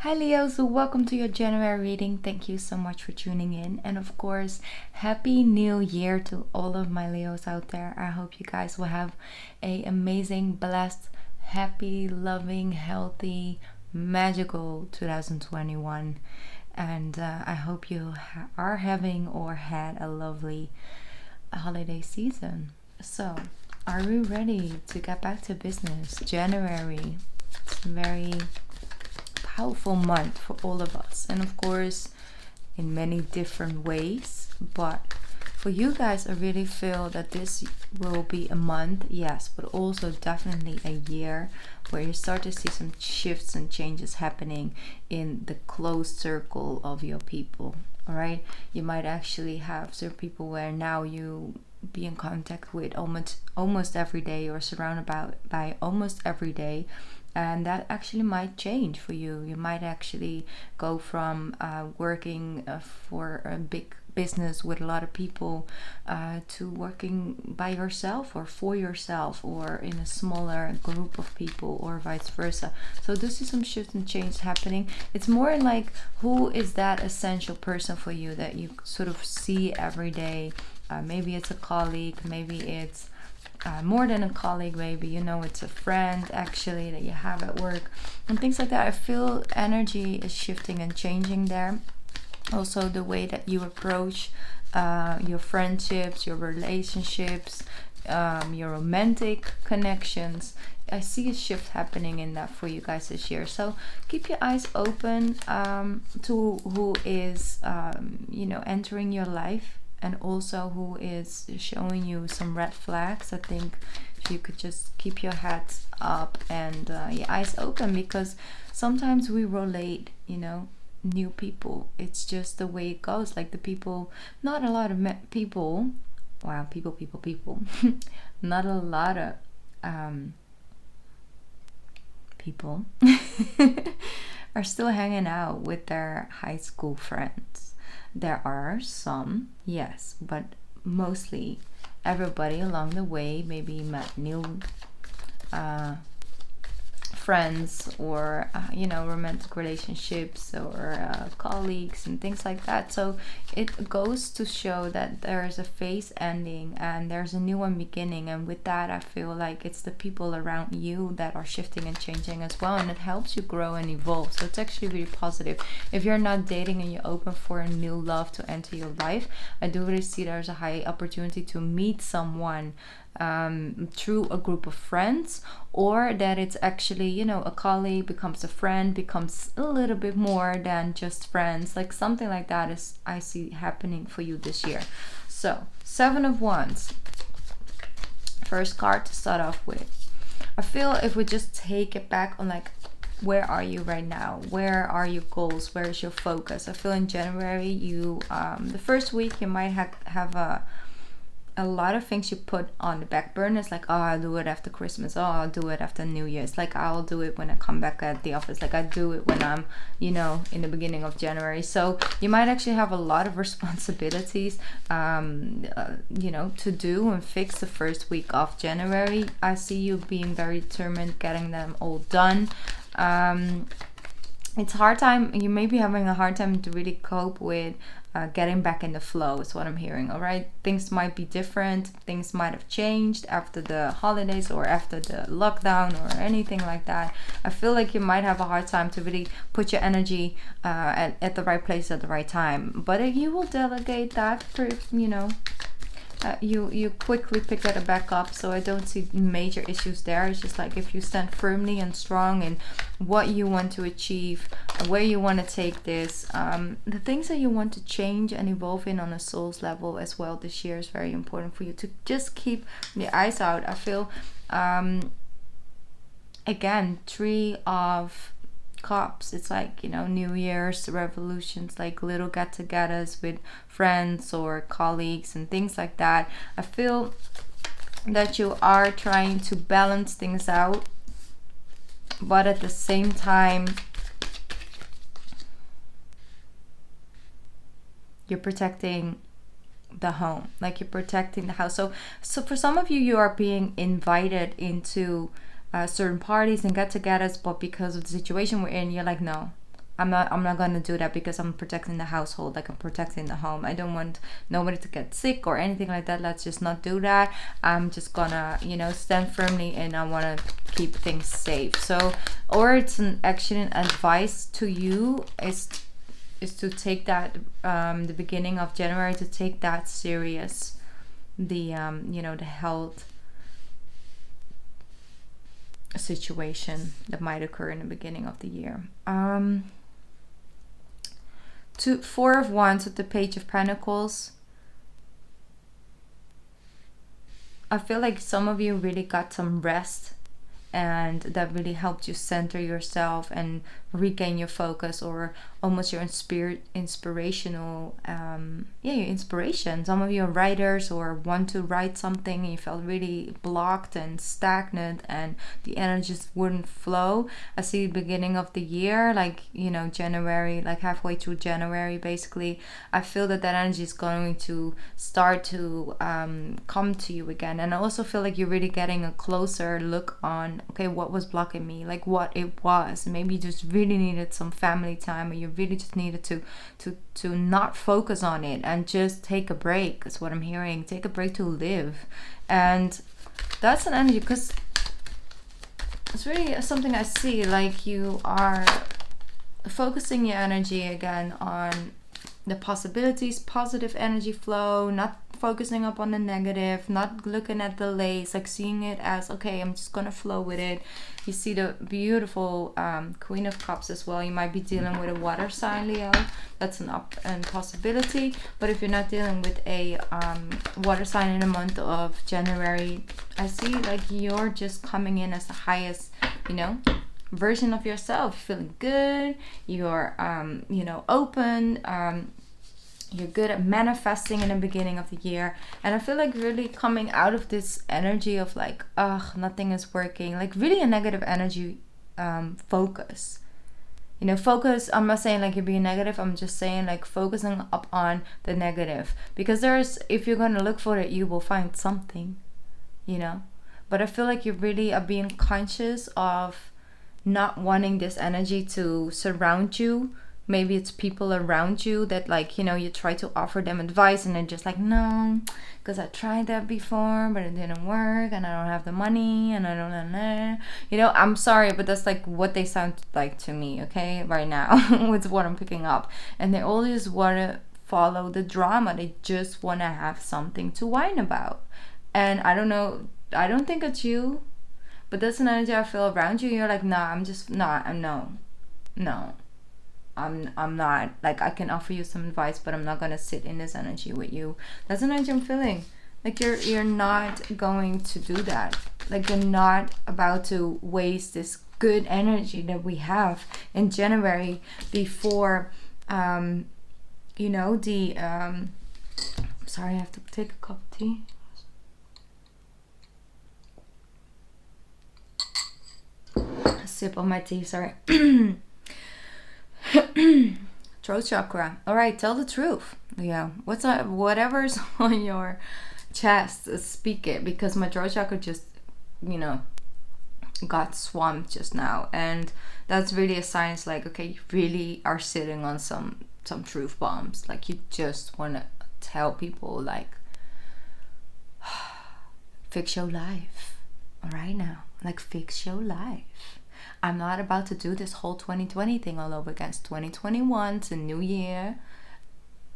Hi Leo, so welcome to your January reading. Thank you so much for tuning in. And of course, Happy New Year to all of my Leos out there. I hope you guys will have an amazing, blessed, happy, loving, healthy, magical 2021. And I hope you are having or had a lovely holiday season. So, are we ready to get back to business? January, it's very powerful month for all of us, and of course in many different ways. But for you guys, I really feel that this will be a month, yes, but also definitely a year where you start to see some shifts and changes happening in the close circle of your people. All right, you might actually have certain people where now you be in contact with almost every day, or surrounded by almost every day, and that actually might change for you. You might actually go from working for a big business with a lot of people to working by yourself or for yourself, or in a smaller group of people, or vice versa. So this is some shift and change happening. It's more like, who is that essential person for you that you sort of see every day? Maybe it's a colleague, maybe it's more than a colleague, maybe it's a friend actually that you have at work, and things like that. I feel energy is shifting and changing there. Also, the way that you approach your friendships, your relationships, your romantic connections, I see a shift happening in that for you guys this year. So keep your eyes open to who is entering your life, and also who is showing you some red flags. I think if you could just keep your heads up and your eyes open, because sometimes we relate, new people. It's just the way it goes. Like the people, not a lot of people. Wow, people. Not a lot of people are still hanging out with their high school friends. There are some, yes, but mostly everybody along the way maybe met new friends, or romantic relationships, or colleagues and things like that. So it goes to show that there's a phase ending and there's a new one beginning, and with that I feel like it's the people around you that are shifting and changing as well, and it helps you grow and evolve. So it's actually really positive. If you're not dating and you're open for a new love to enter your life, I do really see there's a high opportunity to meet someone through a group of friends, or that it's actually a colleague becomes a friend, becomes a little bit more than just friends. Like something like that is I see happening for you this year. So 7 of Wands, first card to start off with. I feel if we just take it back on, like, where are you right now? Where are your goals? Where is your focus? I feel in January you the first week you might have a lot of things you put on the back burner. It's like, oh, I'll do it after Christmas. Oh, I'll do it after New Year's. Like, I'll do it when I come back at the office. Like, I do it when I'm, in the beginning of January. So you might actually have a lot of responsibilities, to do and fix the first week of January. I see you being very determined, getting them all done. It's hard time. You may be having a hard time to really cope with getting back in the flow, is what I'm hearing. All right, things might be different. Things might have changed after the holidays or after the lockdown or anything like that. I feel like you might have a hard time to really put your energy at the right place at the right time. But you will delegate that for, you quickly pick that back up. So I don't see major issues there. It's just like, if you stand firmly and strong in what you want to achieve, where you want to take this, the things that you want to change and evolve in on a soul's level as well this year is very important for you to just keep the eyes out. I feel again, 3 of Cups, it's like, New Year's revolutions, like little get-togethers with friends or colleagues and things like that. I feel that you are trying to balance things out, but at the same time you're protecting the home, like you're protecting the house. So for some of you are being invited into certain parties and get-togethers, but because of the situation we're in, you're like, no, I'm not gonna do that because I'm protecting the household, like I'm protecting the home. I don't want nobody to get sick or anything like that. Let's just not do that. I'm just gonna, stand firmly, and I want to keep things safe. So, or it's an action and advice to you is to take that the beginning of January, to take that serious, the the health situation that might occur in the beginning of the year. Four of Wands with the Page of Pentacles. I feel like some of you really got some rest, and that really helped you center yourself and regain your focus, or almost your inspirational your inspiration. Some of you are writers or want to write something, and you felt really blocked and stagnant, and the energy just wouldn't flow. I see the beginning of the year, like January, like halfway through January basically, I feel that energy is going to start to come to you again. And I also feel like you're really getting a closer look on, okay, what was blocking me, like what it was. Maybe you just really needed some family time, or you really just needed to not focus on it and just take a break. Is what I'm hearing. Take a break to live. And that's an energy, because it's really something I see, like you are focusing your energy again on the possibilities, positive energy flow, not focusing up on the negative, not looking at delays, like seeing it as, okay, I'm just gonna flow with it. You see the beautiful Queen of Cups as well. You might be dealing with a water sign, Leo. That's an possibility. But if you're not dealing with a water sign in the month of January, I see like you're just coming in as the highest, version of yourself. Feeling good. You're open. You're good at manifesting in the beginning of the year. And I feel like really coming out of this energy of like, ugh, nothing is working. Like really a negative energy focus. Focus, I'm not saying like you're being negative. I'm just saying like focusing up on the negative. Because if you're going to look for it, you will find something, But I feel like you really are being conscious of not wanting this energy to surround you. Maybe it's people around you that like, you try to offer them advice and they're just like, no, because I tried that before, but it didn't work, and I don't have the money, and I don't know. I'm sorry, but that's like what they sound like to me, okay, right now, with what I'm picking up. And they always want to follow the drama. They just want to have something to whine about. And I don't know, I don't think it's you, but that's an energy I feel around you. You're like, nah, I'm just not, no. I'm not, like, I can offer you some advice, but I'm not gonna sit in this energy with you. That's an energy I'm feeling. Like you're not going to do that. Like you're not about to waste this good energy that we have in January before sorry, I have to take a cup of tea. A sip of my tea, sorry. Throat chakra. All right, tell the truth. Yeah, whatever's on your chest, speak it, because my throat chakra just got swamped just now, and that's really a sign. It's like, okay, you really are sitting on some truth bombs. Like you just want to tell people like, fix your life. All right now, like fix your life. I'm not about to do this whole 2020 thing all over again. 2021, it's a new year.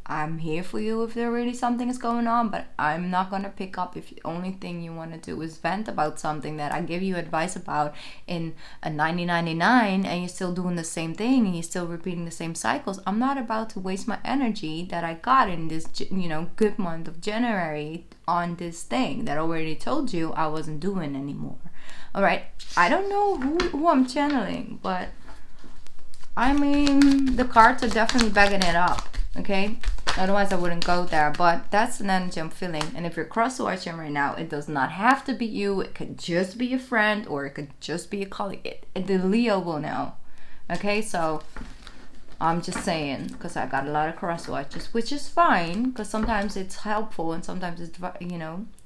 I'm here for you if there really something is going on, but I'm not going to pick up if the only thing you want to do is vent about something that I give you advice about in a 1999, and you're still doing the same thing and you're still repeating the same cycles. I'm not about to waste my energy that I got in this, good month of January on this thing that I already told you I wasn't doing anymore. All right, I don't know who I'm channeling, but I mean, the cards are definitely backing it up. Okay, otherwise I wouldn't go there, but that's an energy I'm feeling. And if you're cross-watching right now, it does not have to be you. It could just be a friend, or it could just be a colleague. The Leo will know. Okay, so I'm just saying, because I got a lot of cross-watches, which is fine, because sometimes it's helpful and sometimes it's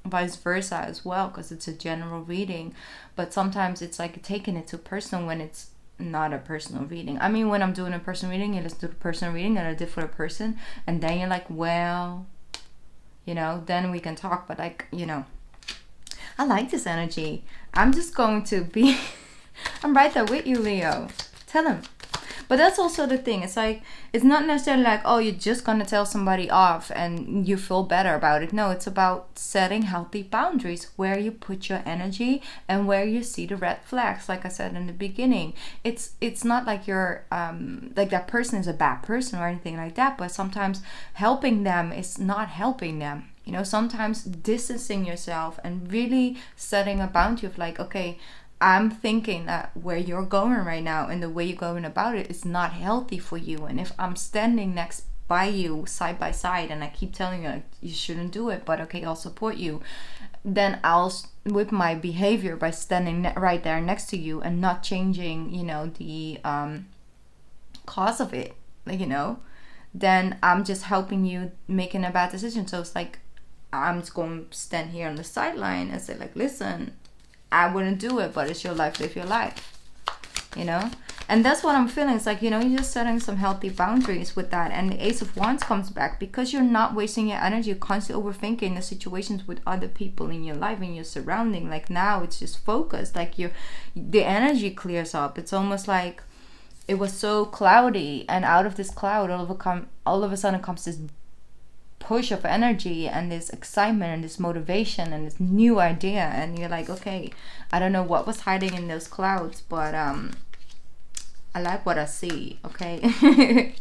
vice versa as well, because it's a general reading. But sometimes it's like taking it too personal when it's not a personal reading. I mean, when I'm doing a personal reading, you listen to the personal reading that I did for the person, and then you're like, well, you know, then we can talk. But like, you know, I like this energy. I'm just going to be I'm right there with you, Leo. Tell him. But that's also the thing. It's like, it's not necessarily like, oh, you're just going to tell somebody off and you feel better about it. No, it's about setting healthy boundaries where you put your energy and where you see the red flags. Like I said in the beginning, it's not like you're, like that person is a bad person or anything like that. But sometimes helping them is not helping them. You know, sometimes distancing yourself and really setting a boundary of like, okay, I'm thinking that where you're going right now and the way you're going about it is not healthy for you. And if I'm standing next by you side by side and I keep telling you like, you shouldn't do it, but okay, I'll support you, then I'll, with my behavior, by standing right there next to you and not changing, you know, the cause of it, like, you know, then I'm just helping you making a bad decision. So it's like, I'm just going to stand here on the sideline and say like, listen, I wouldn't do it, but it's your life, live your life, you know? And that's what I'm feeling. It's like, you know, you're just setting some healthy boundaries with that. And the Ace of Wands comes back because you're not wasting your energy. You're constantly overthinking the situations with other people in your life and your surrounding. Like now it's just focused. Like the energy clears up. It's almost like it was so cloudy, and out of this cloud, all of a sudden comes this push of energy and this excitement and this motivation and this new idea, and you're like, okay, I don't know what was hiding in those clouds, but I like what I see. Okay.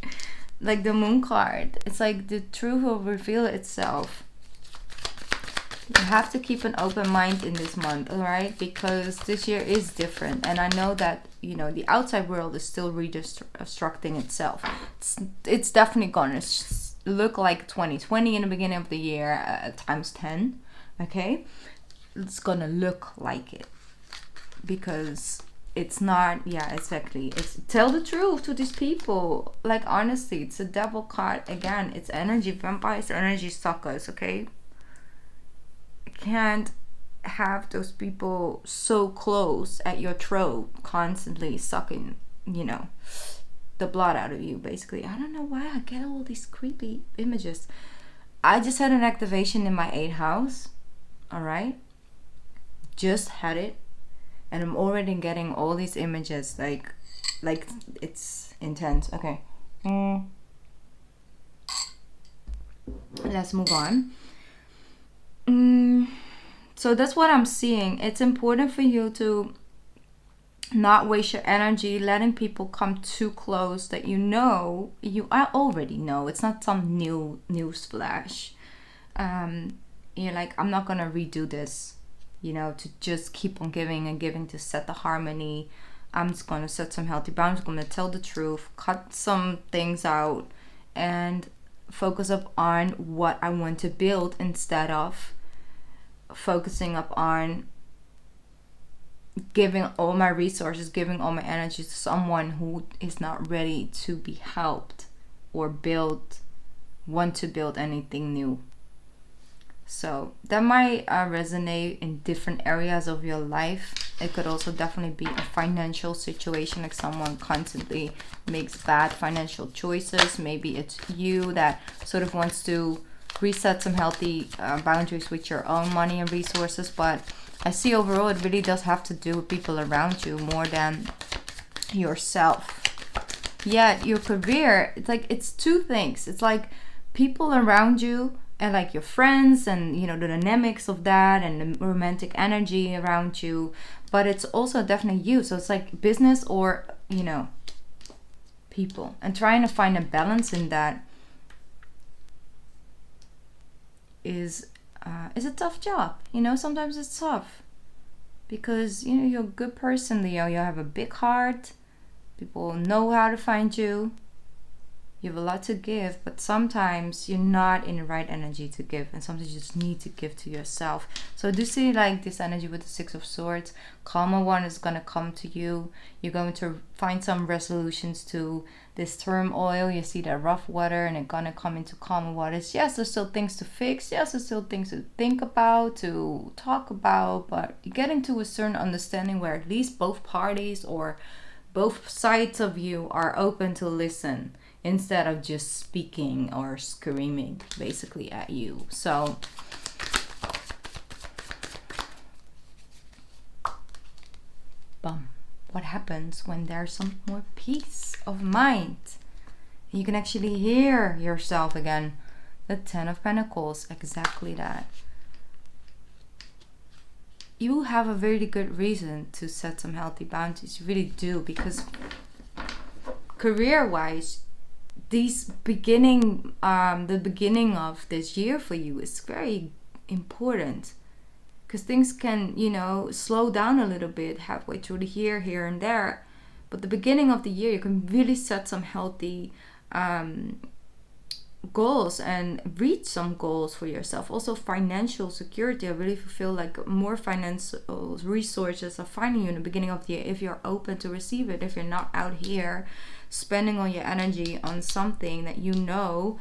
Like the Moon card, it's like the truth will reveal itself. You have to keep an open mind in this month, all right, because this year is different, and I know that, you know, the outside world is still reconstructing itself. It's definitely gonna look like 2020 in the beginning of the year times 10. Okay, it's gonna look like it because it's not, yeah, exactly, it's tell the truth to these people. Like honestly, it's a devil card again. It's energy vampires, energy suckers. Okay, I can't have those people so close at your throat constantly sucking, you know, the blood out of you, basically. I don't know why I get all these creepy images. I just had an activation in my 8th house, all right, just had it, and I'm already getting all these images, like it's intense. Okay, let's move on. So that's what I'm seeing. It's important for you to not waste your energy letting people come too close that you already know. It's not some new news flash. You're like, I'm not gonna redo this, you know, to just keep on giving and giving to set the harmony. I'm just gonna set some healthy boundaries. I'm gonna tell the truth, cut some things out, and focus up on what I want to build instead of focusing up on giving all my resources, giving all my energy to someone who is not ready to be helped or want to build anything new. So that might resonate in different areas of your life. It could also definitely be a financial situation, like someone constantly makes bad financial choices. Maybe it's you that sort of wants to reset some healthy boundaries with your own money and resources. But I see overall it really does have to do with people around you more than yourself. Yeah, your career, it's like, it's two things. It's like people around you and like your friends and, you know, the dynamics of that and the romantic energy around you. But it's also definitely you. So it's like business or, you know, people. And trying to find a balance in that is a tough job. You know, sometimes it's tough because, you know, you're a good person, Leo. You have a big heart. People know how to find you. You have a lot to give, but sometimes you're not in the right energy to give, and sometimes you just need to give to yourself. So I do see like this energy with the 6 of Swords. Calmer one is going to come to you. You're going to find some resolutions to this turmoil. You see that rough water, and it's going to come into calmer waters. Yes, there's still things to fix. Yes, there's still things to think about, to talk about, but you're getting to a certain understanding where at least both parties or both sides of you are open to listen instead of just speaking or screaming basically at you. So what happens when there's some more peace of mind? You can actually hear yourself again. The 10 of Pentacles, exactly that. You have a very good reason to set some healthy boundaries. You really do, because career-wise, the beginning of this year for you is very important, because things can, you know, slow down a little bit halfway through the year, here and there. But the beginning of the year, you can really set some healthy goals and reach some goals for yourself. Also financial security. I really feel like more financial resources are finding you in the beginning of the year if you're open to receive it. If you're not out here spending all your energy on something that you know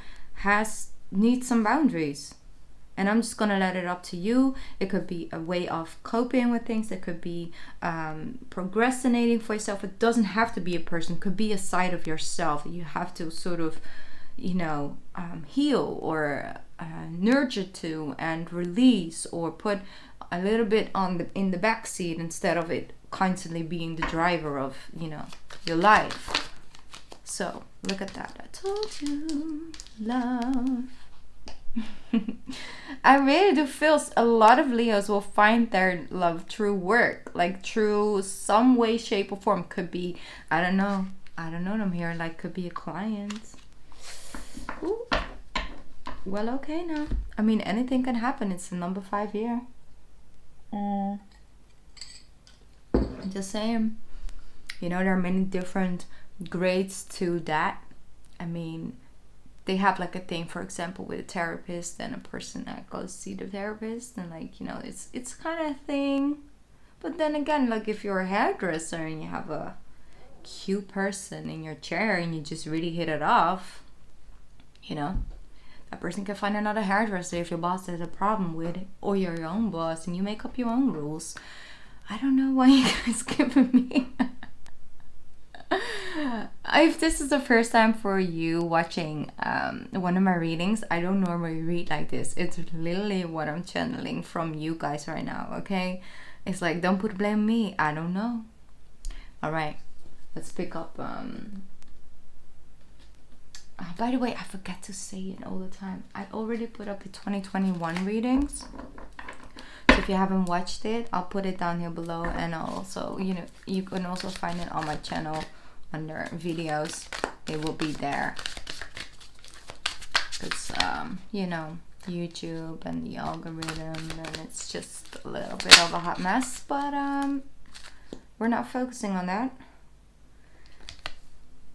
needs some boundaries. And I'm just gonna let it up to you. It could be a way of coping with things. It could be procrastinating for yourself. It doesn't have to be a person. It could be a side of yourself that you have to sort of, you know, heal or nurture to and release, or put a little bit in the back seat instead of it constantly being the driver of, you know, your life. So look at that. I told you, love. I really do feel a lot of Leos will find their love through work, like through some way, shape, or form. Could be, I don't know I'm here, like could be a client. Ooh. Well, okay now. I mean, anything can happen. It's the number 5 year. Just saying. You know, there are many different grades to that. I mean, they have like a thing, for example, with a therapist and a person that goes see the therapist, and like, you know, it's kind of a thing. But then again, like if you're a hairdresser and you have a cute person in your chair and you just really hit it off, you know, that person can find another hairdresser if your boss has a problem with it, or you're your own boss and you make up your own rules. I don't know why you guys giving me if this is the first time for you watching one of my readings, I don't normally read like this. It's literally what I'm channeling from you guys right now, okay? It's like, don't put blame on me. I don't know. All right, let's pick up. By the way, I forget to say it all the time. I already put up the 2021 readings. So if you haven't watched it, I'll put it down here below, and I'll also, you know, you can also find it on my channel under videos. It will be there, because you know, YouTube and the algorithm, and it's just a little bit of a hot mess, but we're not focusing on that.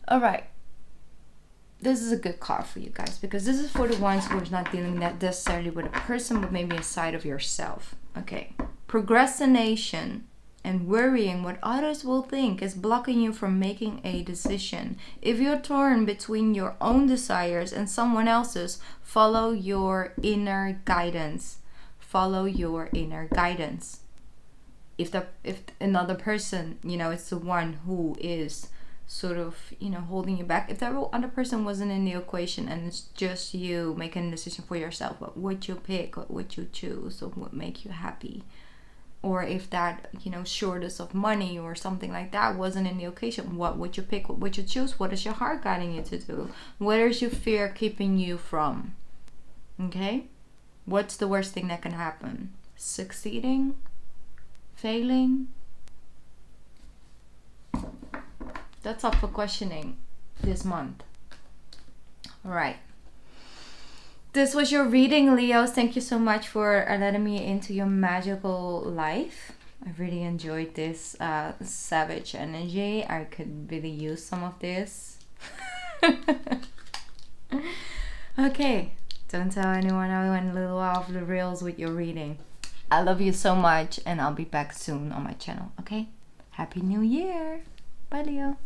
All right, this is a good card for you guys, because this is for the ones who are not dealing that necessarily with a person, but maybe a side of yourself. Okay, procrastination and worrying what others will think is blocking you from making a decision. If you're torn between your own desires and someone else's, follow your inner guidance. Follow your inner guidance. If another person, you know, it's the one who is sort of, you know, holding you back. If that other person wasn't in the equation and it's just you making a decision for yourself, what would you pick? What would you choose? Or what would make you happy? Or if that, you know, shortage of money or something like that wasn't in the occasion, what would you pick? What would you choose? What is your heart guiding you to do? What is your fear keeping you from? Okay? What's the worst thing that can happen? Succeeding? Failing? That's up for questioning this month. All right. This was your reading, Leos. Thank you so much for letting me into your magical life. I really enjoyed this savage energy. I could really use some of this. Okay, don't tell anyone I went a little off the rails with your reading. I love you so much, and I'll be back soon on my channel, okay? Happy New Year. Bye, Leo.